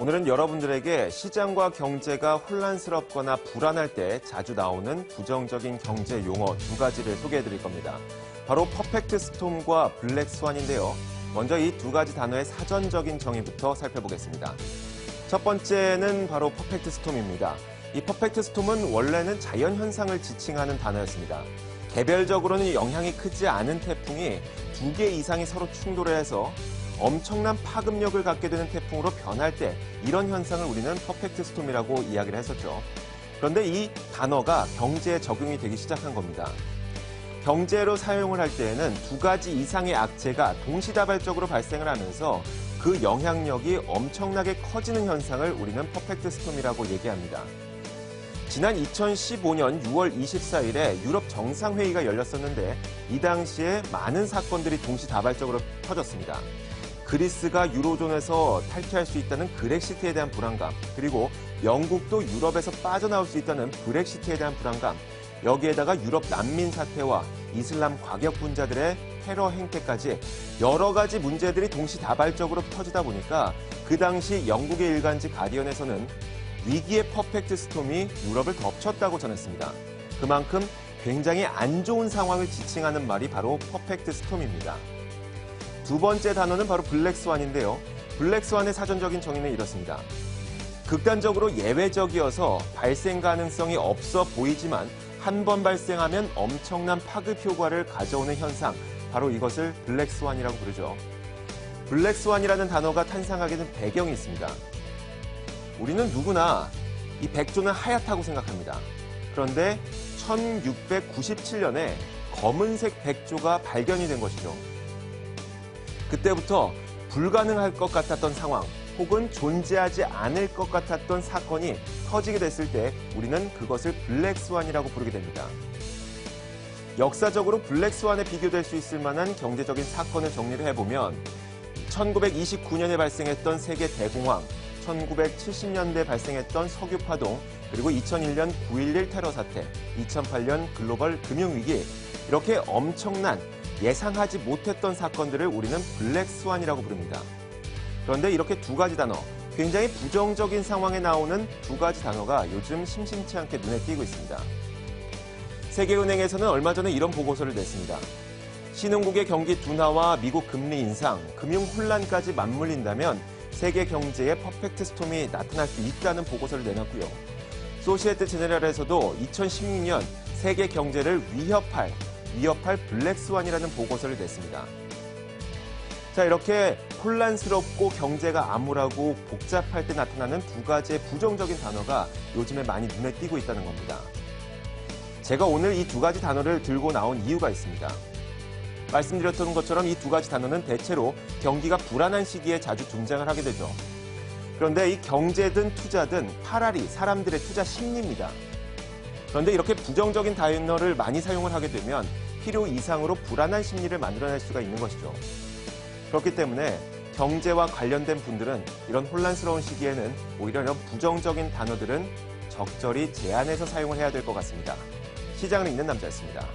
오늘은 여러분들에게 시장과 경제가 혼란스럽거나 불안할 때 자주 나오는 부정적인 경제 용어 두 가지를 소개해드릴 겁니다. 바로 퍼펙트 스톰과 블랙 스완인데요. 먼저 이 두 가지 단어의 사전적인 정의부터 살펴보겠습니다. 첫 번째는 바로 퍼펙트 스톰입니다. 이 퍼펙트 스톰은 원래는 자연현상을 지칭하는 단어였습니다. 개별적으로는 영향이 크지 않은 태풍이 두 개 이상이 서로 충돌해서 엄청난 파급력을 갖게 되는 태풍으로 변할 때 이런 현상을 우리는 퍼펙트 스톰이라고 이야기를 했었죠. 그런데 이 단어가 경제에 적용이 되기 시작한 겁니다. 경제로 사용을 할 때에는 두 가지 이상의 악재가 동시다발적으로 발생을 하면서 그 영향력이 엄청나게 커지는 현상을 우리는 퍼펙트 스톰이라고 얘기합니다. 지난 2015년 6월 24일에 유럽 정상회의가 열렸었는데 이 당시에 많은 사건들이 동시다발적으로 터졌습니다. 그리스가 유로존에서 탈퇴할 수 있다는 그렉시트에 대한 불안감, 그리고 영국도 유럽에서 빠져나올 수 있다는 브렉시트에 대한 불안감, 여기에다가 유럽 난민 사태와 이슬람 과격분자들의 테러 행태까지 여러 가지 문제들이 동시다발적으로 터지다 보니까 그 당시 영국의 일간지 가디언에서는 위기의 퍼펙트 스톰이 유럽을 덮쳤다고 전했습니다. 그만큼 굉장히 안 좋은 상황을 지칭하는 말이 바로 퍼펙트 스톰입니다. 두 번째 단어는 바로 블랙 스완인데요. 블랙 스완의 사전적인 정의는 이렇습니다. 극단적으로 예외적이어서 발생 가능성이 없어 보이지만 한 번 발생하면 엄청난 파급 효과를 가져오는 현상, 바로 이것을 블랙 스완이라고 부르죠. 블랙 스완이라는 단어가 탄생하게 된 배경이 있습니다. 우리는 누구나 이 백조는 하얗다고 생각합니다. 그런데 1697년에 검은색 백조가 발견이 된 것이죠. 그때부터 불가능할 것 같았던 상황 혹은 존재하지 않을 것 같았던 사건이 터지게 됐을 때 우리는 그것을 블랙 스완이라고 부르게 됩니다. 역사적으로 블랙 스완에 비교될 수 있을 만한 경제적인 사건을 정리를 해보면 1929년에 발생했던 세계 대공황, 1970년대 발생했던 석유 파동, 그리고 2001년 9.11 테러 사태, 2008년 글로벌 금융위기, 이렇게 엄청난 예상하지 못했던 사건들을 우리는 블랙 스완이라고 부릅니다. 그런데 이렇게 두 가지 단어, 굉장히 부정적인 상황에 나오는 두 가지 단어가 요즘 심심치 않게 눈에 띄고 있습니다. 세계은행에서는 얼마 전에 이런 보고서를 냈습니다. 신흥국의 경기 둔화와 미국 금리 인상, 금융 혼란까지 맞물린다면 세계 경제에 퍼펙트 스톰이 나타날 수 있다는 보고서를 내놨고요. 소시에테 제네랄에서도 2016년 세계 경제를 위협할 블랙 스완이라는 보고서를 냈습니다. 자, 이렇게 혼란스럽고 경제가 암울하고 복잡할 때 나타나는 두 가지의 부정적인 단어가 요즘에 많이 눈에 띄고 있다는 겁니다. 제가 오늘 이 두 가지 단어를 들고 나온 이유가 있습니다. 말씀드렸던 것처럼 이 두 가지 단어는 대체로 경기가 불안한 시기에 자주 등장을 하게 되죠. 그런데 이 경제든 투자든 파라리 사람들의 투자 심리입니다. 그런데 이렇게 부정적인 단어를 많이 사용을 하게 되면 필요 이상으로 불안한 심리를 만들어낼 수가 있는 것이죠. 그렇기 때문에 경제와 관련된 분들은 이런 혼란스러운 시기에는 오히려 이런 부정적인 단어들은 적절히 제한해서 사용을 해야 될 것 같습니다. 시장을 읽는 남자였습니다.